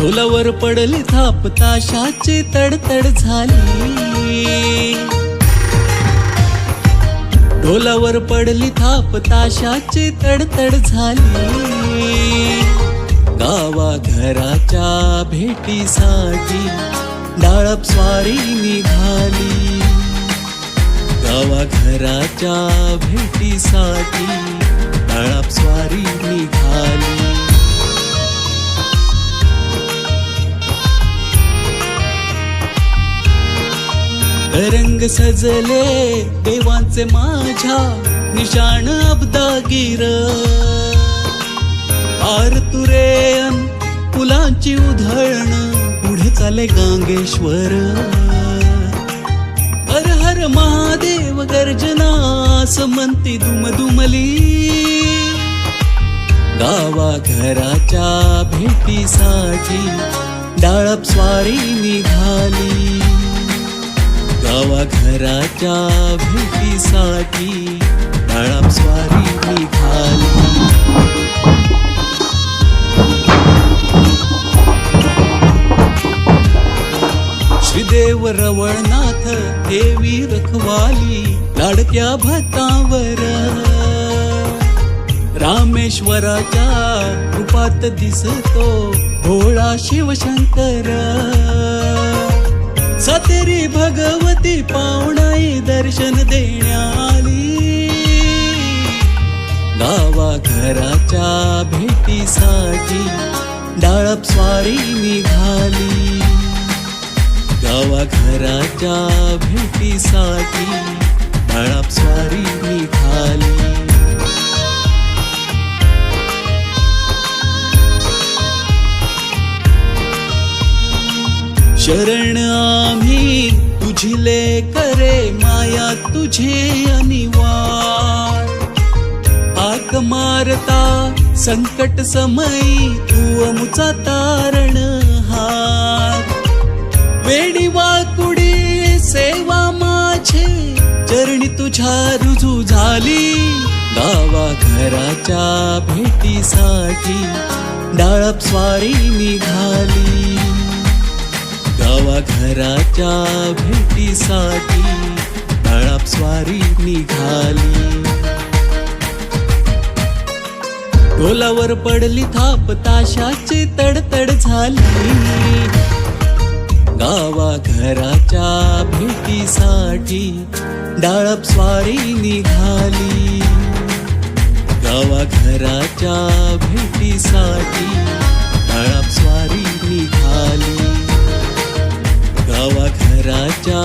ढोलावर पडली थाप ताशाची तडतड झाली. ढोलावर पडली थाप ताशाची तडतड झाली. गावाघराच्या भेटीसाठी डाळप स्वारी निघाली. गावाघराच्या भेटीसाठी डाळप स्वारी निघाली. रंग सजले देवांचे माझ्या निशाण अब्दागीर. आरतुरेन फुलांची उधळण पुढे चाले गांगेश्वर. हर हर महादेव गर्जना समंती दुमदुमली. गावाघराच्या भेटीसाठी डाळप स्वारी निघाली. गावाघराच्या भेटीसाठी डाळप स्वारी निघाली. श्रीदेव रवळनाथ देवी रखवाली लाडक्या भतावर. रामेश्वराच्या रूपात दिसतो भोळा शिवशंकर. सातेरी भगवती पावणाई दर्शन देण्याली. गावाघराच्या भेटीसाठी डाळप स्वारी निघाली. गावाघराच्या भेटीसाठी डाळप स्वारी निघाली. शरण आम्ही तुझिले करे माया तुझे अनिवार. हाक मारता संकट समयी तू अमुचा तारण हार. वेडी वाकुडी सेवा माझे चरणी तुझ्या रुजू झाली. गावाघराच्या भेटीसाठी डाळप स्वारी निघाली. गावाघराच्या भेटीसाठी डाळप स्वारी निघाली. ढोलावर पडली थाप ताशाची तडतड झाली. गावाघराच्या भेटीसाठी डाळप स्वारी निघाली. गावाघराच्या भेटीसाठी डाळप स्वारी निघाली. गावाघराच्या